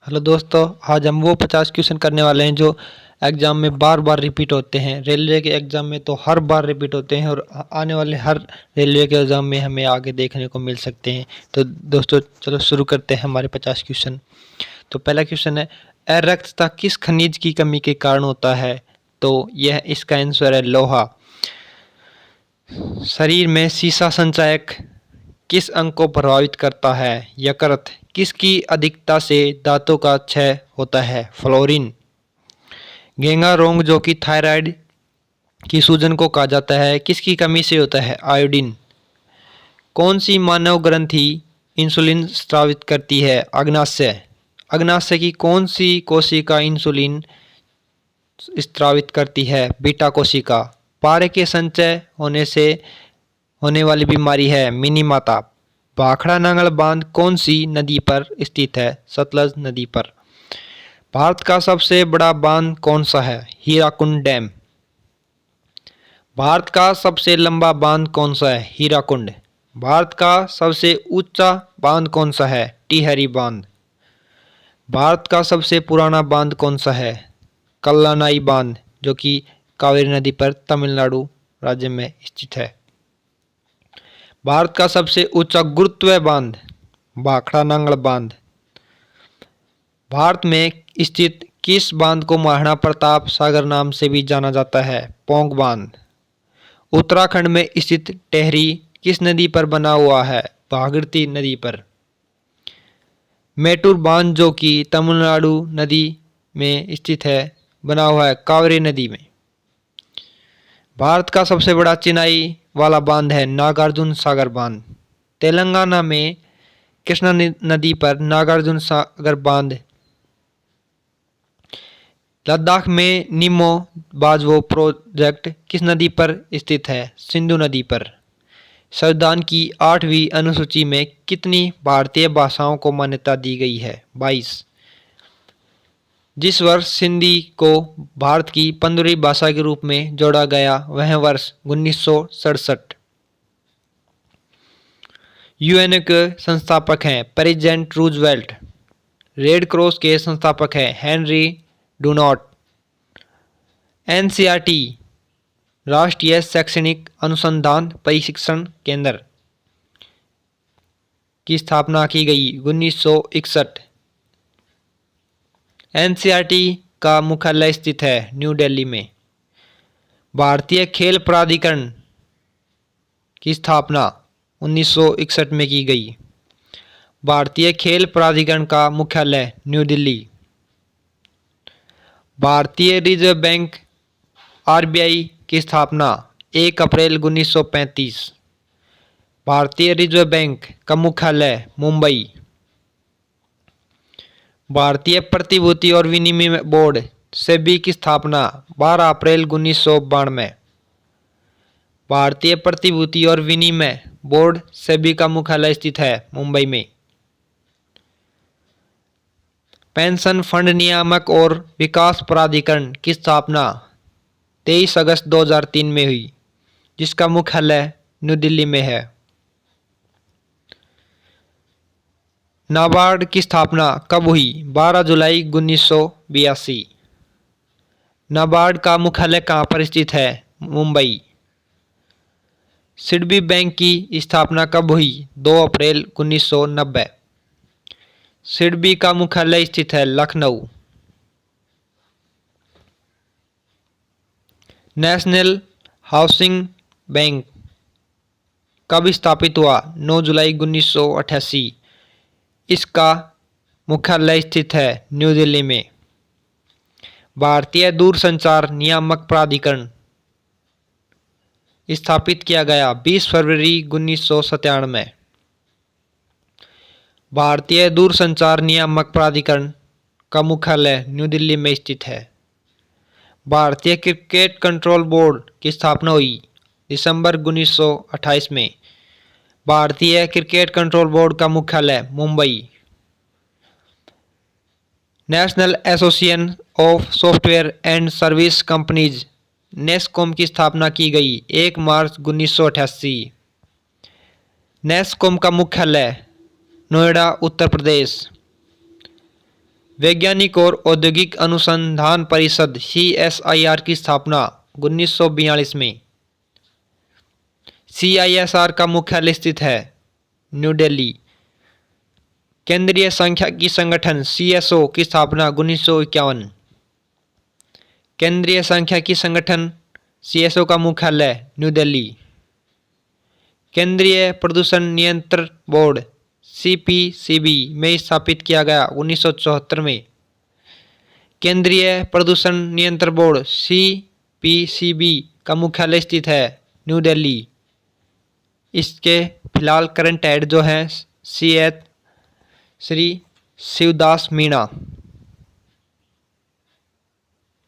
Hello दोस्तों, आज हम वो 50 क्वेश्चन करने वाले हैं जो एग्ज़ाम में बार बार रिपीट होते हैं। रेलवे के एग्ज़ाम में तो हर बार रिपीट होते हैं और आने वाले हर रेलवे के एग्ज़ाम में हमें आगे देखने को मिल सकते हैं। तो दोस्तों चलो शुरू करते हैं हमारे 50 क्वेश्चन। तो पहला क्वेश्चन है, अरक्तता किस खनिज की कमी के कारण होता है? तो यह इसका आंसर है लोहा। शरीर में सीसा संचायक किस अंग को प्रभावित करता है? यकृत। किसकी अधिकता से दांतों का क्षय होता है? फ्लोरीन। घेंगा रोग जो कि थायराइड की सूजन को कहा जाता है, किसकी कमी से होता है? आयोडीन। कौन सी मानव ग्रंथि इंसुलिन स्रावित करती है? अग्नाशय। अग्नाशय की कौन सी कोशिका इंसुलिन स्रावित करती है? बीटा कोशिका। पारे के संचय होने से होने वाली बीमारी है मिनीमाता। भाखड़ा नांगल बांध कौन सी नदी पर स्थित है? सतलज नदी पर। भारत का सबसे बड़ा बांध कौन सा है? हीराकुंड डैम। भारत का सबसे लंबा बांध कौन सा है? हीराकुंड। भारत का सबसे ऊंचा बांध कौन सा है? टिहरी बांध। भारत का सबसे पुराना बांध कौन सा है? कल्लानाई बांध जो कि कावेरी नदी पर तमिलनाडु राज्य में स्थित है। भारत का सबसे ऊंचा गुरुत्वीय बांध भाखड़ा नांगल बांध। भारत में स्थित किस बांध को महाराणा प्रताप सागर नाम से भी जाना जाता है? पौंग बांध। उत्तराखंड में स्थित टेहरी किस नदी पर बना हुआ है? भागीरथी नदी पर। मेटूर बांध जो कि तमिलनाडु नदी में स्थित है बना हुआ है कावेरी नदी में। भारत का सबसे बड़ा चिनाई वाला बांध है नागार्जुन सागर बांध। तेलंगाना में कृष्णा नदी पर नागार्जुन सागर बांध। लद्दाख में निमो बाजवो प्रोजेक्ट किस नदी पर स्थित है? सिंधु नदी पर। संविधान की 8वीं अनुसूची में कितनी भारतीय भाषाओं को मान्यता दी गई है? 22। जिस वर्ष सिंधी को भारत की 15वीं भाषा के रूप में जोड़ा गया वह वर्ष 1967। यूएनओ के संस्थापक हैं प्रेसिडेंट रूजवेल्ट। रेड क्रॉस के संस्थापक हैं हेनरी डुनॉट। एनसीईआरटी राष्ट्रीय शैक्षणिक अनुसंधान प्रशिक्षण केंद्र की स्थापना की गई 1961। एनसीईआरटी का मुख्यालय स्थित है न्यू दिल्ली में। भारतीय खेल प्राधिकरण की स्थापना 1961 में की गई। भारतीय खेल प्राधिकरण का मुख्यालय न्यू दिल्ली। भारतीय रिजर्व बैंक आरबीआई की स्थापना 1 अप्रैल 1935। भारतीय रिजर्व बैंक का मुख्यालय मुंबई। भारतीय प्रतिभूति और विनिमय बोर्ड सेबी की स्थापना 12 अप्रैल 1992। भारतीय प्रतिभूति और विनिमय बोर्ड सेबी का मुख्यालय स्थित है मुंबई में। पेंशन फंड नियामक और विकास प्राधिकरण की स्थापना 23 अगस्त 2003 में हुई, जिसका मुख्यालय न्यू दिल्ली में है। नाबार्ड की स्थापना कब हुई? 12 जुलाई 1982। नाबार्ड का मुख्यालय कहाँ पर स्थित है? मुंबई। सिडबी बैंक की स्थापना कब हुई? 2 अप्रैल 1990। सिडबी का मुख्यालय स्थित है लखनऊ। नेशनल हाउसिंग बैंक कब स्थापित हुआ? 9 जुलाई 1988। इसका मुख्यालय स्थित है न्यू दिल्ली में। भारतीय दूरसंचार नियामक प्राधिकरण स्थापित किया गया 20 फरवरी 1997 में। भारतीय दूरसंचार नियामक प्राधिकरण का मुख्यालय न्यू दिल्ली में स्थित है। भारतीय क्रिकेट कंट्रोल बोर्ड की स्थापना हुई दिसंबर 1928 में। भारतीय क्रिकेट कंट्रोल बोर्ड का मुख्यालय Mumbai. National association of software and service companies NASSCOM की स्थापना की गई 1 मार्च 1988। नेस्कॉम का मुख्यालय नोएडा उत्तर प्रदेश। वैज्ञानिक और औद्योगिक अनुसंधान परिषद CSIR की स्थापना 1942 में। CISR का मुख्यालय स्थित है न्यू दिल्ली। केंद्रीय सांख्यिकी संगठन CSO की स्थापना 1951। केंद्रीय सांख्यिकी संगठन CSO का मुख्यालय न्यू दिल्ली। केंद्रीय प्रदूषण नियंत्रण बोर्ड CPCB में स्थापित किया गया 1974 में। केंद्रीय प्रदूषण नियंत्रण बोर्ड CPCB का मुख्यालय स्थित है न्यू दिल्ली। इसके फिलहाल करंट हेड जो हैं CH श्री शिवदास मीणा।